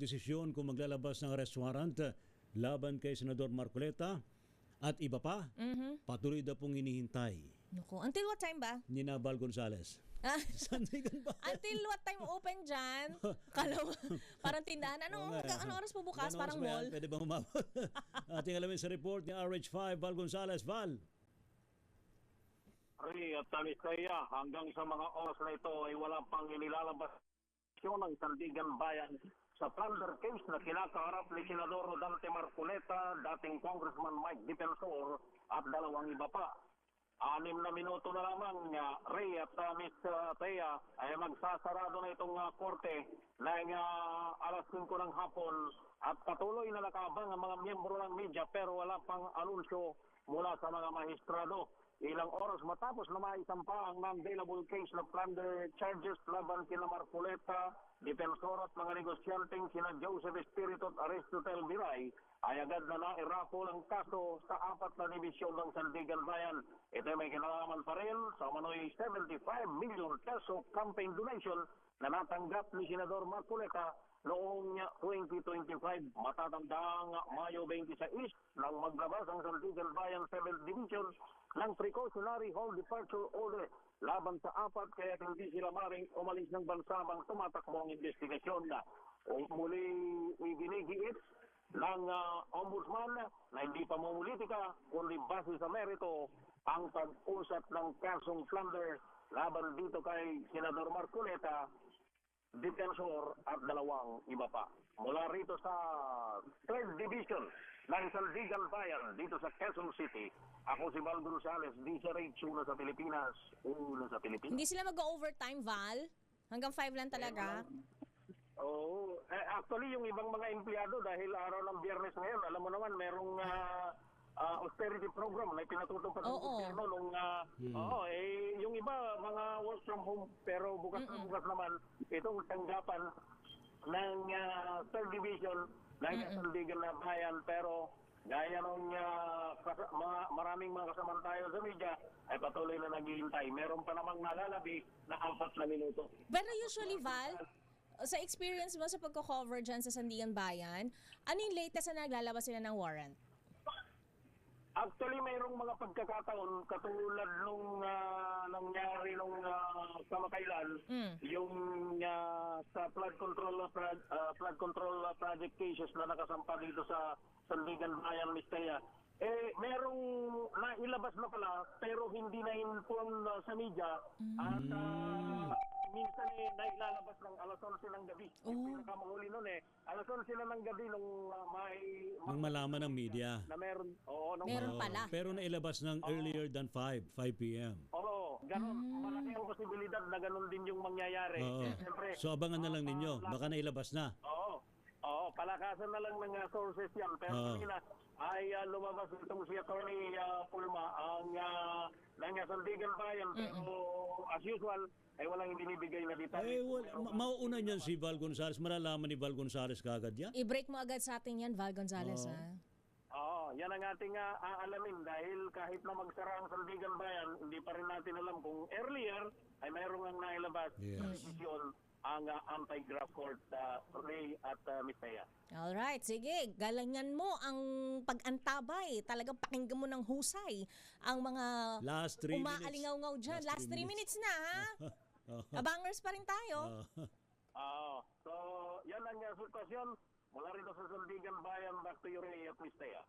desisyon kung maglalabas ng arrest warrant laban kay Senador Marcoleta at iba pa. Patuloy daw pong hinihintay Naku, until what time ba? ni Val Gonzales. Sandigan ba? Until what time open dyan? Kala mo, parang tindahan. Anong oras po bukas? Anong Parang oras ba yan? mall? Pwede bang umabot? Ating alamin sa report ni RH5, Val Gonzales. Val. At Talisaya, hanggang sa mga oras na ito ay wala pang inilalabas ng Sandigan Bayan sa plunder case na kinakaharap ni Senador Rodante Marcoleta, dating Congressman Mike Defensor at dalawang iba pa. 6 na minuto na lamang, Ray at Miss Thea ay magsasarado na itong korte na alas 5 ng hapon at patuloy na nakaabang ang mga miyembro ng media pero wala pang anunsyo mula sa mga maestrado. Ilang oras matapos na maisampa ang non-bailable case na plunder charges laban kina Marcoleta, Defensor at mga negosyanteng sina Joseph Espiritu at Aristotel Viray, ay agad na nairapol ang kaso sa 4 na dibisyon ng Sandigan Bayan. Ito may kinalaman pa rin sa manoy 75 million peso campaign donation na natanggap ni Senador Marcoleta noong 2025. Matatandang Mayo 26 nang maglabas ang Sandigan Bayan 7th Division ng precautionary hold departure order laban sa 4 kaya hindi sila maring umalis ng bansa bang tumatakbo ang investigasyon na muli ibinigiit ng ombudsman na hindi pa mamulitika kundi base sa merito ang pag-usap ng kasong plunder laban dito kay Senador Marcoleta, Defensor at dalawang iba pa. Mula rito sa 3rd Division ng Sandigan Bayan dito sa Quezon City, ako si Val Gonzales, DZRH, una sa Pilipinas, una sa Pilipinas. Hindi sila mag-overtime, Val? Hanggang 5 lang talaga? Oo. Actually, yung ibang mga empleyado dahil araw ng Biyernes ngayon, alam mo naman, merong austerity program na pinatutupad ng gobyerno nung yung iba mga work from home pero bukas na bukas naman itong tanggapan ng 3rd Division ng Sandigan na Bayan pero gaya nung maraming mga kasama tayo sa media ay patuloy na naghihintay. Meron pa namang nalalabi na 4 na minuto. Pero usually, Val, sa experience mo sa pagko-cover dyan sa Sandigan Bayan, ano yung latest na naglalabas sila ng warrant? Actually, mayroong mga pagkakataon katulad nung nangyari nung kamakailan, yung sa flood control project cases na nakasampa dito sa Sandigan Bayan, Mistaya. Merong nailabas na pala pero hindi na inform sa media at minsan nailalabas ng alas 11 ng gabi. Pinakamahuli nun alas 11 ng gabi nung nung malaman ng media na meron pala. pero nailabas ng earlier than 5 p.m. Oo, ganun. Malaki ang posibilidad na ganun din yung mangyayari. Siyempre, so abangan na lang ninyo, baka nailabas na. Oo, palakasan na lang ng sources yan. Pero kanina ay lumabas itong si Atty. Pulma ang Sandigan Bayan. Pero as usual, ay walang binibigay na detalye. Mauuna niyan si Val Gonzales. Malalaman ni Val Gonzales kagad yan. I-break mo agad sa atin yan, Val Gonzales, ha? Oo, yan ang ating aalamin dahil kahit na magsara ang Sandigan Bayan, hindi pa rin natin alam kung earlier ay mayroong ang nailabas na desisyon ang anti-graft court Ray at Mistaya. Alright, sige. Galangan mo ang pag-antabay. Talagang pakinggan mo ng husay ang mga last 3 minutes. Umaalingaw-ngaw dyan. Last 3 minutes na, ha? Abangers pa rin tayo. So, yan ang sitwasyon. Mula rito sa Sandigan Bayan, back to you, Ray at Mistaya.